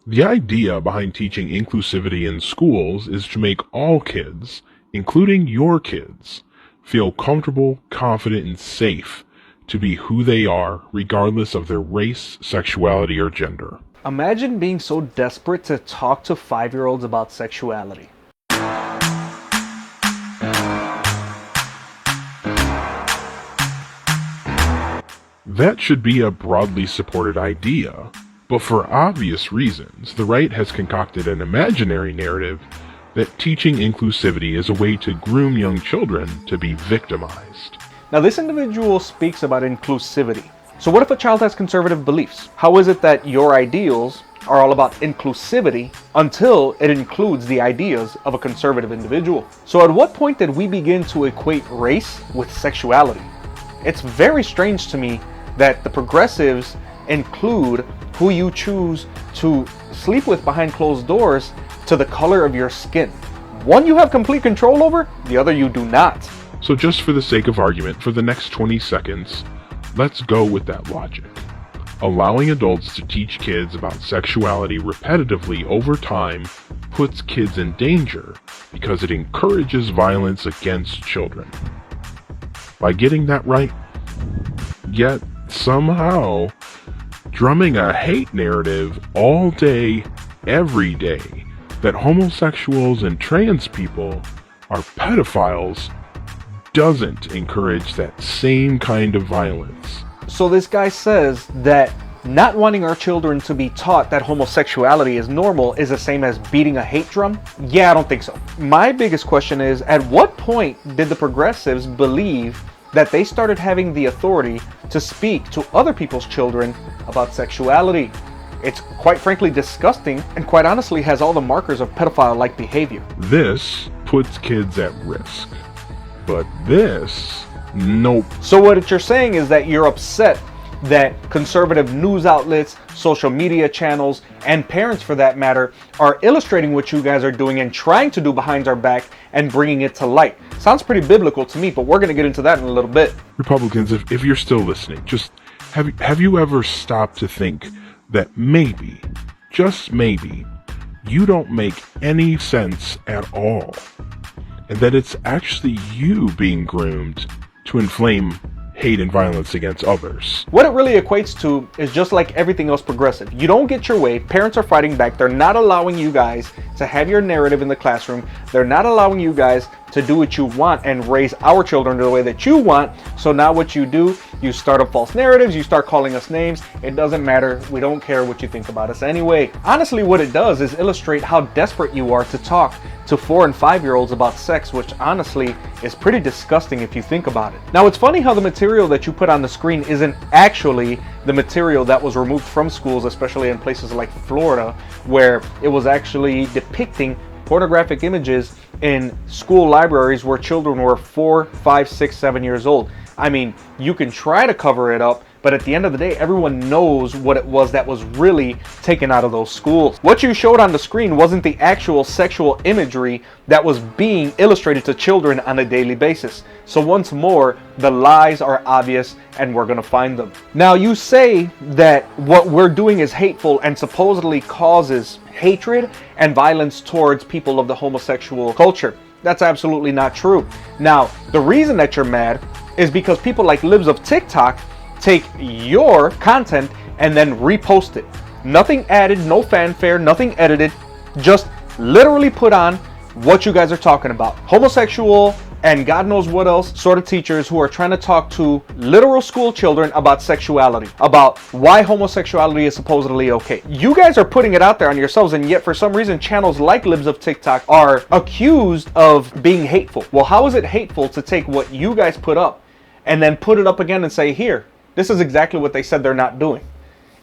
The idea behind teaching inclusivity in schools is to make all kids, including your kids, feel comfortable, confident, and safe to be who they are, regardless of their race, sexuality, or gender. Imagine being so desperate to talk to 5-year-olds about sexuality. That should be a broadly supported idea, but for obvious reasons, the right has concocted an imaginary narrative that teaching inclusivity is a way to groom young children to be victimized. Now, this individual speaks about inclusivity. So what if a child has conservative beliefs? How is it that your ideals are all about inclusivity until it includes the ideas of a conservative individual? So at what point did we begin to equate race with sexuality? It's very strange to me that the progressives include who you choose to sleep with behind closed doors to the color of your skin. One you have complete control over, the other you do not. So just for the sake of argument, for the next 20 seconds, let's go with that logic. Allowing adults to teach kids about sexuality repetitively over time puts kids in danger because it encourages violence against children. By getting that right, yet somehow drumming a hate narrative all day, every day, that homosexuals and trans people are pedophiles doesn't encourage that same kind of violence. So this guy says that not wanting our children to be taught that homosexuality is normal is the same as beating a hate drum? Yeah, I don't think so. My biggest question is, at what point did the progressives believe that they started having the authority to speak to other people's children about sexuality? It's quite frankly disgusting and quite honestly has all the markers of pedophile-like behavior. This puts kids at risk. But this, nope. So what you're saying is that you're upset that conservative news outlets, social media channels, and parents for that matter, are illustrating what you guys are doing and trying to do behind our back and bringing it to light. Sounds pretty biblical to me, but we're going to get into that in a little bit. Republicans, if you're still listening, just have you ever stopped to think that maybe, just maybe, you don't make any sense at all, and that it's actually you being groomed to inflame hate and violence against others? What it really equates to is just like everything else progressive. You don't get your way, parents are fighting back, they're not allowing you guys to have your narrative in the classroom, they're not allowing you guys to do what you want and raise our children the way that you want. So now what you do, you start up false narratives, you start calling us names. It doesn't matter, we don't care what you think about us anyway. Honestly, what it does is illustrate how desperate you are to talk to 4 and 5-year-olds about sex, which honestly is pretty disgusting if you think about it. Now, it's funny how the material that you put on the screen isn't actually the material that was removed from schools, especially in places like Florida, where it was actually depicting pornographic images in school libraries where children were 4, 5, 6, 7 years old. I mean, you can try to cover it up, but at the end of the day, everyone knows what it was that was really taken out of those schools. What you showed on the screen wasn't the actual sexual imagery that was being illustrated to children on a daily basis. So once more, the lies are obvious and we're gonna find them. Now, you say that what we're doing is hateful and supposedly causes hatred and violence towards people of the homosexual culture. That's absolutely not true. Now, the reason that you're mad is because people like libs of TikTok take your content and then repost it. Nothing added, no fanfare, nothing edited, just literally put on what you guys are talking about. Homosexual and God knows what else sort of teachers who are trying to talk to literal school children about sexuality, about why homosexuality is supposedly okay. You guys are putting it out there on yourselves, and yet for some reason channels like libs of TikTok are accused of being hateful. Well, how is it hateful to take what you guys put up and then put it up again and say, here, this is exactly what they said they're not doing?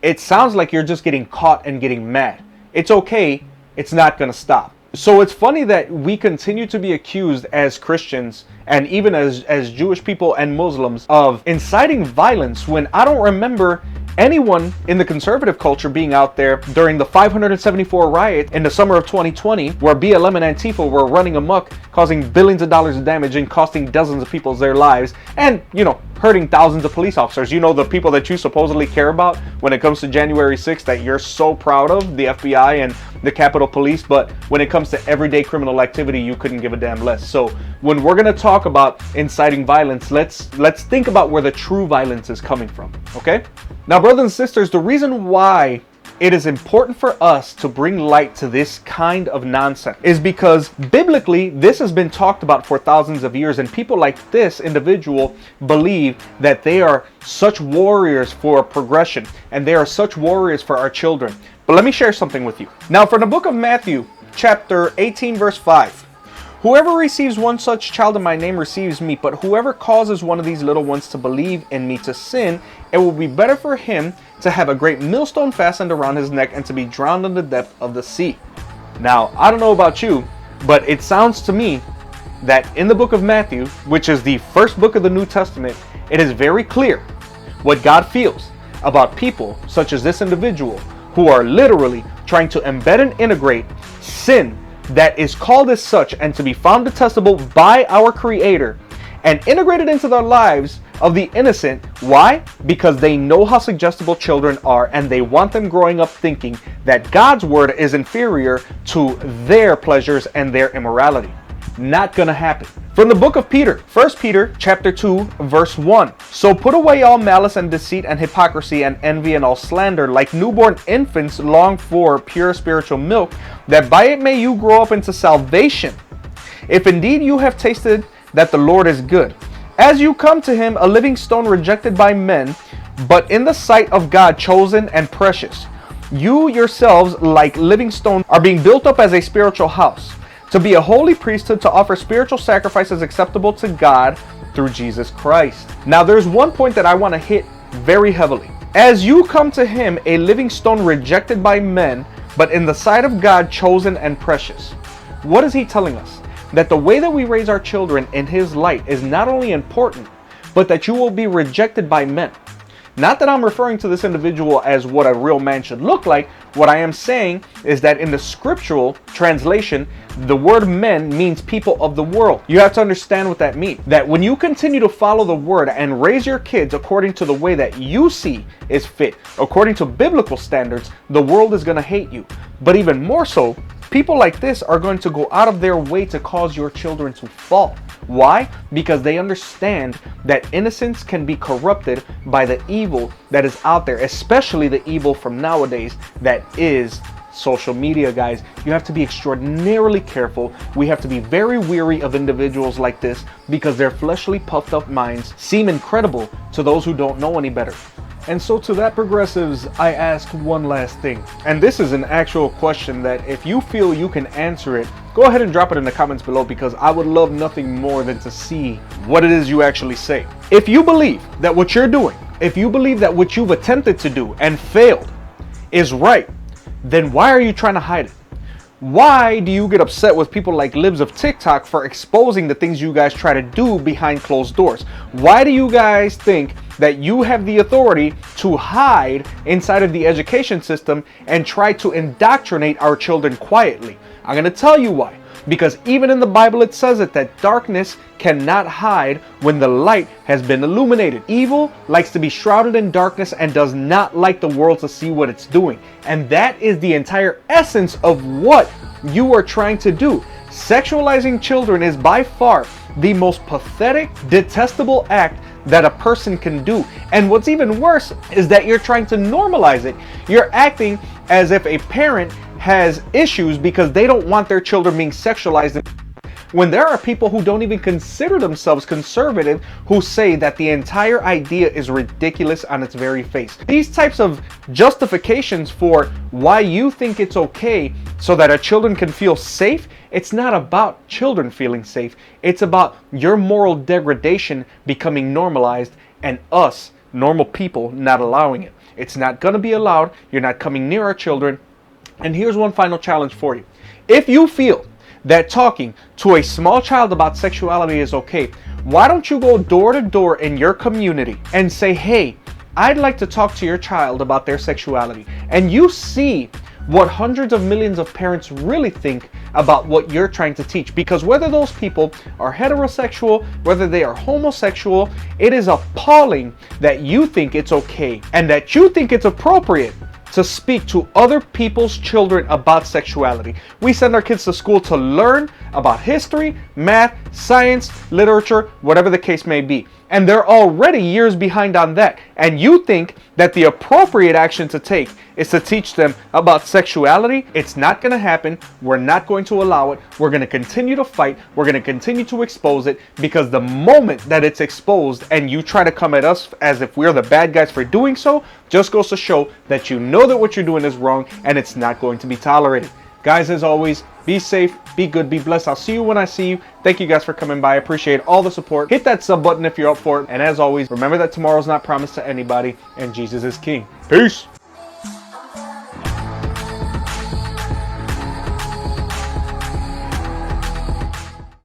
It sounds like you're just getting caught and getting mad. It's okay, it's not gonna stop. So it's funny that we continue to be accused as Christians and even as Jewish people and Muslims of inciting violence when I don't remember anyone in the conservative culture being out there during the 574 riot in the summer of 2020 where BLM and Antifa were running amok, causing billions of dollars of damage and costing dozens of people their lives and, you know, hurting thousands of police officers. You know, the people that you supposedly care about when it comes to January 6th, that you're so proud of, the FBI and the Capitol Police, but when it comes to everyday criminal activity, you couldn't give a damn less. So when we're going to talk about inciting violence, let's think about where the true violence is coming from, okay? Now, brothers and sisters, the reason why it is important for us to bring light to this kind of nonsense is because biblically this has been talked about for thousands of years, and people like this individual believe that they are such warriors for progression and they are such warriors for our children. But let me share something with you. Now, from the book of Matthew, chapter 18, verse 5. Whoever receives one such child in my name receives me, but whoever causes one of these little ones to believe in me to sin, it will be better for him to have a great millstone fastened around his neck and to be drowned in the depth of the sea. Now, I don't know about you, but it sounds to me that in the book of Matthew, which is the first book of the New Testament, it is very clear what God feels about people such as this individual who are literally trying to embed and integrate sin that is called as such and to be found detestable by our Creator and integrated into their lives of the innocent. Why? Because they know how suggestible children are, and they want them growing up thinking that God's word is inferior to their pleasures and their immorality. Not gonna happen. From the book of Peter, 1 Peter chapter 2, verse 1. So put away all malice and deceit and hypocrisy and envy and all slander. Like newborn infants long for pure spiritual milk, that by it may you grow up into salvation, if indeed you have tasted that the Lord is good. As you come to him, a living stone rejected by men, but in the sight of God chosen and precious. You yourselves, like living stones, are being built up as a spiritual house, to be a holy priesthood, to offer spiritual sacrifices acceptable to God through Jesus Christ. Now, there's one point that I want to hit very heavily. As you come to him, a living stone rejected by men, but in the sight of God chosen and precious. What is he telling us? That the way that we raise our children in his light is not only important, but that you will be rejected by men. Not that I'm referring to this individual as what a real man should look like. What I am saying is that in the scriptural translation, the word men means people of the world. You have to understand what that means. That when you continue to follow the word and raise your kids according to the way that you see is fit, according to biblical standards, the world is going to hate you. But even more so, people like this are going to go out of their way to cause your children to fall. Why? Because they understand that innocence can be corrupted by the evil that is out there, especially the evil from nowadays that is social media, guys. You have to be extraordinarily careful. We have to be very weary of individuals like this because their fleshly puffed up minds seem incredible to those who don't know any better. And so to that, progressives, I ask one last thing. And this is an actual question that if you feel you can answer it, go ahead and drop it in the comments below, because I would love nothing more than to see what it is you actually say. If you believe that what you're doing, if you believe that what you've attempted to do and failed is right, then why are you trying to hide it? Why do you get upset with people like libs of TikTok for exposing the things you guys try to do behind closed doors? Why do you guys think that you have the authority to hide inside of the education system and try to indoctrinate our children quietly? I'm going to tell you why. Because even in the Bible it says it, that darkness cannot hide when the light has been illuminated. Evil likes to be shrouded in darkness and does not like the world to see what it's doing. And that is the entire essence of what you are trying to do. Sexualizing children is by far the most pathetic, detestable act that a person can do. And what's even worse is that you're trying to normalize it. You're acting as if a parent has issues because they don't want their children being sexualized, when there are people who don't even consider themselves conservative who say that the entire idea is ridiculous on its very face. These types of justifications for why you think it's okay so that our children can feel safe, it's not about children feeling safe. It's about your moral degradation becoming normalized and us, normal people, not allowing it. It's not going to be allowed. You're not coming near our children. And here's one final challenge for you. If you feel that talking to a small child about sexuality is okay, why don't you go door to door in your community and say, hey, I'd like to talk to your child about their sexuality. And you see what hundreds of millions of parents really think about what you're trying to teach. Because whether those people are heterosexual, whether they are homosexual, it is appalling that you think it's okay and that you think it's appropriate to speak to other people's children about sexuality. We send our kids to school to learn about history, math, science, literature, whatever the case may be. And they're already years behind on that. And you think that the appropriate action to take is to teach them about sexuality? It's not going to happen. We're not going to allow it. We're going to continue to fight. We're going to continue to expose it, because the moment that it's exposed and you try to come at us as if we're the bad guys for doing so, just goes to show that you know that what you're doing is wrong and it's not going to be tolerated. Guys, as always, be safe, be good, be blessed. I'll see you when I see you. Thank you guys for coming by. I appreciate all the support. Hit that sub button if you're up for it. And as always, remember that tomorrow's not promised to anybody, and Jesus is King. Peace.